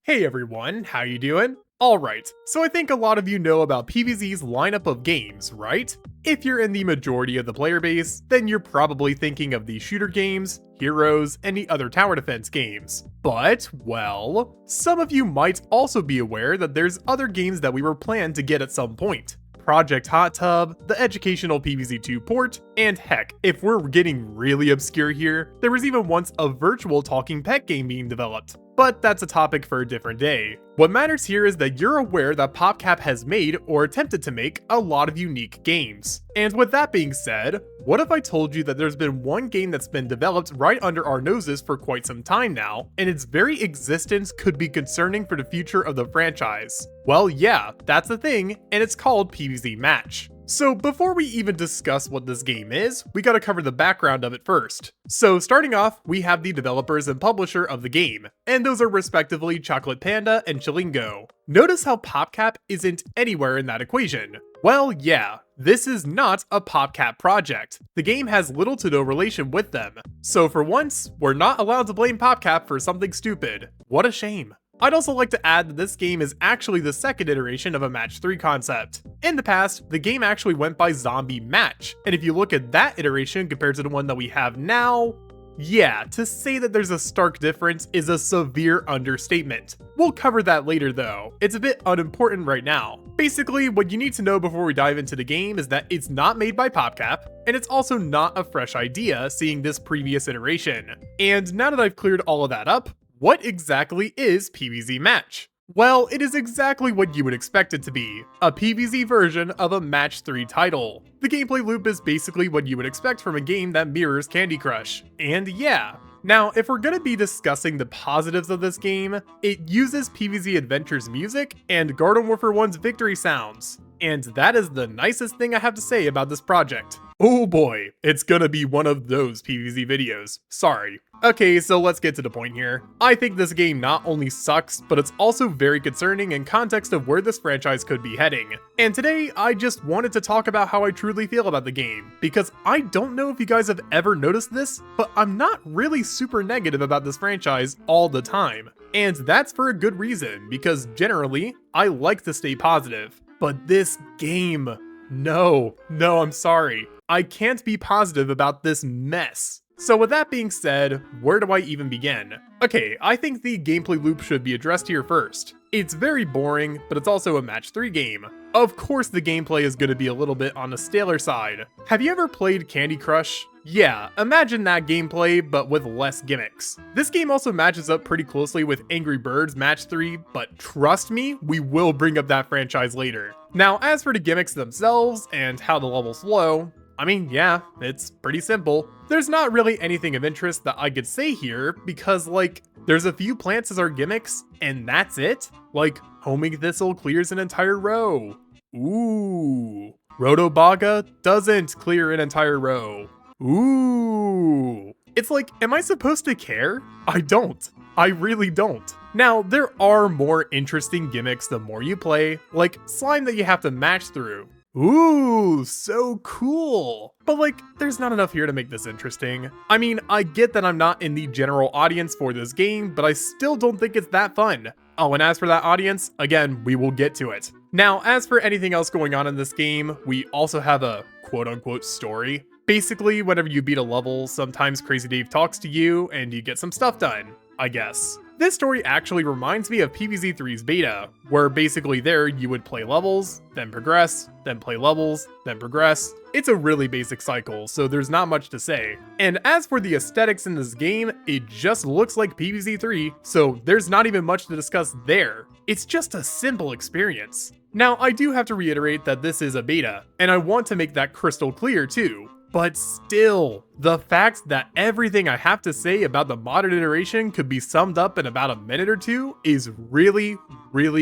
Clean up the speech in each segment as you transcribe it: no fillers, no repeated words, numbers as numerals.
Hey everyone, how you doing? Alright, so I think a lot of you know about PVZ's lineup of games, right? If you're in the majority of the player base, then you're probably thinking of the shooter games, Heroes, and the other tower defense games. But, well, some of you might also be aware that there's other games that we were planned to get at some point. Project Hot Tub, the educational PVZ2 port, and heck, if we're getting really obscure here, there was even once a virtual talking pet game being developed. But that's a topic for a different day. What matters here is that you're aware that PopCap has made, or attempted to make, a lot of unique games. And with that being said, what if I told you that there's been one game that's been developed right under our noses for quite some time now, and its very existence could be concerning for the future of the franchise? Well, yeah, that's the thing, and it's called PVZ Match. So before we even discuss what this game is, we gotta cover the background of it first. So starting off, we have the developers and publisher of the game, and those are respectively Chocolate Panda and Chilingo. Notice how PopCap isn't anywhere in that equation. Well, yeah, this is not a PopCap project. The game has little to no relation with them. So for once, we're not allowed to blame PopCap for something stupid. What a shame. I'd also like to add that this game is actually the second iteration of a Match 3 concept. In the past, the game actually went by Zombie Match, and if you look at that iteration compared to the one that we have now, yeah, to say that there's a stark difference is a severe understatement. We'll cover that later though, it's a bit unimportant right now. Basically, what you need to know before we dive into the game is that it's not made by PopCap, and it's also not a fresh idea seeing this previous iteration. And now that I've cleared all of that up, what exactly is PVZ Match? Well, it is exactly what you would expect it to be, a PVZ version of a Match 3 title. The gameplay loop is basically what you would expect from a game that mirrors Candy Crush. And yeah. Now, if we're gonna be discussing the positives of this game, it uses PVZ Adventures music and Garden Warfare 1's victory sounds. And that is the nicest thing I have to say about this project. Oh boy, it's gonna be one of those PVZ videos. Sorry. Okay, so let's get to the point here. I think this game not only sucks, but it's also very concerning in context of where this franchise could be heading. And today, I just wanted to talk about how I truly feel about the game, because I don't know if you guys have ever noticed this, but I'm not really super negative about this franchise all the time. And that's for a good reason, because generally, I like to stay positive. But this game, no, I'm sorry. I can't be positive about this mess. So with that being said, where do I even begin? Okay, I think the gameplay loop should be addressed here first. It's very boring, but it's also a Match 3 game. Of course the gameplay is going to be a little bit on the staler side. Have you ever played Candy Crush? Yeah, imagine that gameplay, but with less gimmicks. This game also matches up pretty closely with Angry Birds Match 3, but trust me, we will bring up that franchise later. Now, as for the gimmicks themselves and how the levels flow, I mean, yeah, it's pretty simple. There's not really anything of interest that I could say here because, like, there's a few plants as our gimmicks, and that's it. Like, homing thistle clears an entire row. Ooh. Rotobaga doesn't clear an entire row. Ooh. It's like, am I supposed to care? I don't. I really don't. Now, there are more interesting gimmicks the more you play, like slime that you have to match through. Ooh, so cool. But like, there's not enough here to make this interesting. I mean, I get that I'm not in the general audience for this game, but I still don't think it's that fun. Oh, and as for that audience, again, we will get to it. Now, as for anything else going on in this game, we also have a quote-unquote story. Basically, whenever you beat a level, sometimes Crazy Dave talks to you and you get some stuff done, I guess. This story actually reminds me of PVZ3's beta, where basically there you would play levels, then progress, then play levels, then progress. It's a really basic cycle, so there's not much to say. And as for the aesthetics in this game, it just looks like PVZ3, so there's not even much to discuss there. It's just a simple experience. Now, I do have to reiterate that this is a beta, and I want to make that crystal clear too. But still, the fact that everything I have to say about the modern iteration could be summed up in about a minute or two is really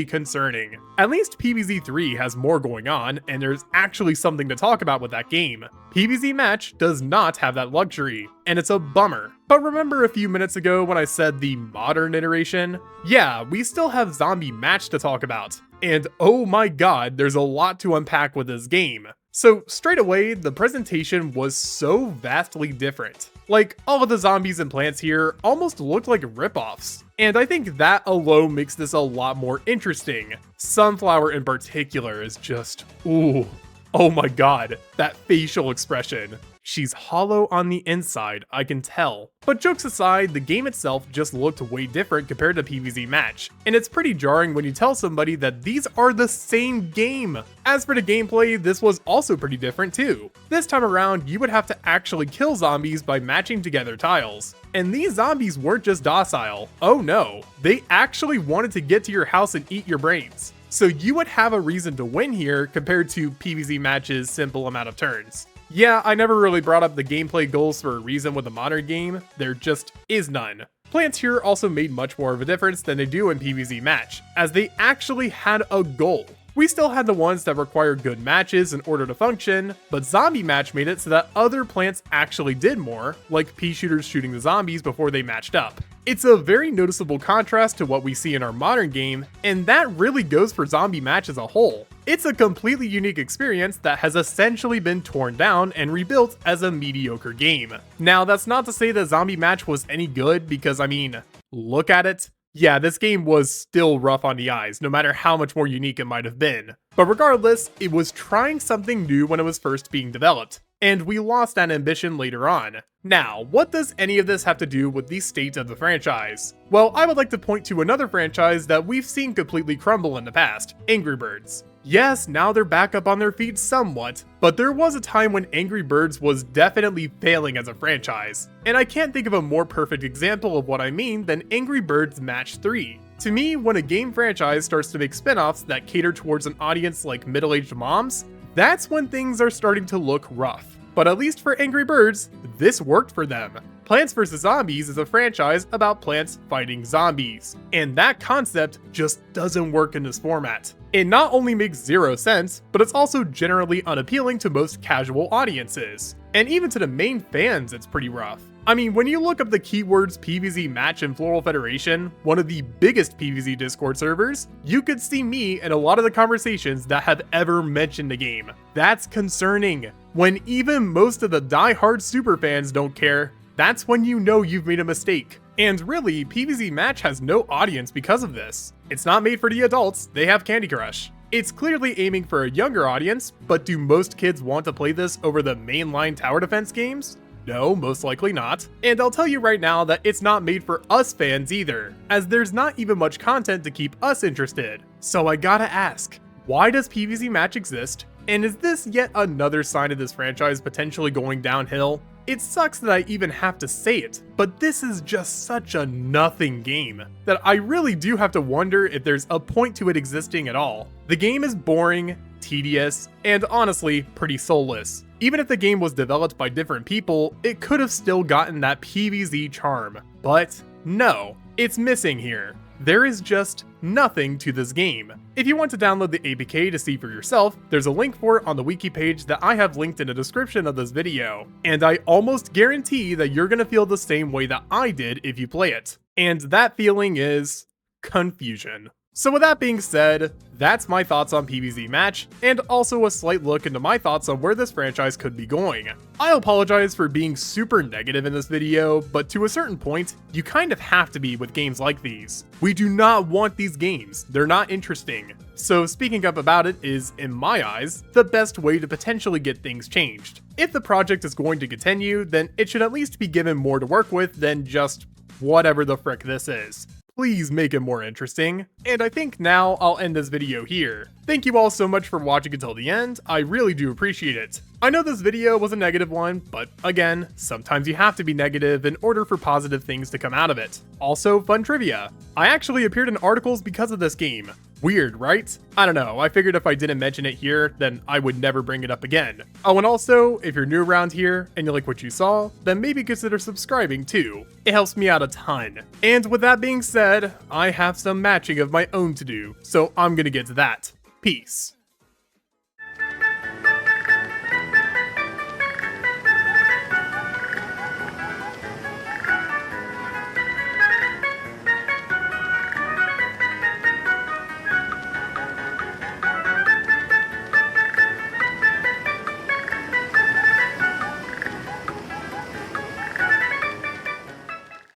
concerning. At least PVZ3 has more going on, and there's actually something to talk about with that game. PVZ Match does not have that luxury, and it's a bummer. But remember a few minutes ago when I said the modern iteration? Yeah, we still have Zombie Match to talk about. And oh my god, there's a lot to unpack with this game. So straight away, the presentation was so vastly different. Like, all of the zombies and plants here almost look like ripoffs. And I think that alone makes this a lot more interesting. Sunflower in particular is just, ooh. Oh my god, that facial expression. She's hollow on the inside, I can tell. But jokes aside, the game itself just looked way different compared to PVZ Match, and it's pretty jarring when you tell somebody that these are the same game. As for the gameplay, this was also pretty different too. This time around, you would have to actually kill zombies by matching together tiles. And these zombies weren't just docile. Oh no, they actually wanted to get to your house and eat your brains. So you would have a reason to win here compared to PVZ Match's simple amount of turns. Yeah, I never really brought up the gameplay goals for a reason with the modern game, there just is none. Plants here also made much more of a difference than they do in PVZ Match, as they actually had a goal. We still had the ones that require good matches in order to function, but Zombie Match made it so that other plants actually did more, like pea shooters shooting the zombies before they matched up. It's a very noticeable contrast to what we see in our modern game, and that really goes for Zombie Match as a whole. It's a completely unique experience that has essentially been torn down and rebuilt as a mediocre game. Now, that's not to say that Zombie Match was any good, because I mean, look at it. Yeah, this game was still rough on the eyes, no matter how much more unique it might have been. But regardless, it was trying something new when it was first being developed, and we lost that ambition later on. Now, what does any of this have to do with the state of the franchise? Well, I would like to point to another franchise that we've seen completely crumble in the past, Angry Birds. Yes, now they're back up on their feet somewhat, but there was a time when Angry Birds was definitely failing as a franchise. And I can't think of a more perfect example of what I mean than Angry Birds Match 3. To me, when a game franchise starts to make spin-offs that cater towards an audience like middle-aged moms, that's when things are starting to look rough. But at least for Angry Birds, this worked for them. Plants vs. Zombies is a franchise about plants fighting zombies, and that concept just doesn't work in this format. It not only makes zero sense, but it's also generally unappealing to most casual audiences. And even to the main fans, it's pretty rough. I mean, when you look up the keywords PVZ Match and Floral Federation, one of the biggest PVZ Discord servers, you could see me in a lot of the conversations that have ever mentioned the game. That's concerning. When even most of the die-hard superfans don't care, that's when you know you've made a mistake. And really, PVZ Match has no audience because of this. It's not made for the adults, they have Candy Crush. It's clearly aiming for a younger audience, but do most kids want to play this over the mainline tower defense games? No, most likely not. And I'll tell you right now that it's not made for us fans either, as there's not even much content to keep us interested. So I gotta ask, why does PVZ Match exist? And is this yet another sign of this franchise potentially going downhill? It sucks that I even have to say it, but this is just such a nothing game that I really do have to wonder if there's a point to it existing at all. The game is boring, tedious, and honestly, pretty soulless. Even if the game was developed by different people, it could have still gotten that PVZ charm. But no, it's missing here. There is just nothing to this game. If you want to download the APK to see for yourself, there's a link for it on the wiki page that I have linked in the description of this video. And I almost guarantee that you're gonna feel the same way that I did if you play it. And that feeling is confusion. So with that being said, that's my thoughts on PVZ Match, and also a slight look into my thoughts on where this franchise could be going. I apologize for being super negative in this video, but to a certain point, you kind of have to be with games like these. We do not want these games, they're not interesting. So speaking up about it is, in my eyes, the best way to potentially get things changed. If the project is going to continue, then it should at least be given more to work with than just whatever the frick this is. Please make it more interesting. And I think now I'll end this video here. Thank you all so much for watching until the end, I really do appreciate it. I know this video was a negative one, but again, sometimes you have to be negative in order for positive things to come out of it. Also, fun trivia. I actually appeared in articles because of this game. Weird, right? I don't know, I figured if I didn't mention it here, then I would never bring it up again. Oh, and also, if you're new around here and you like what you saw, then maybe consider subscribing too. It helps me out a ton. And with that being said, I have some matching of my own to do, so I'm gonna get to that. Peace.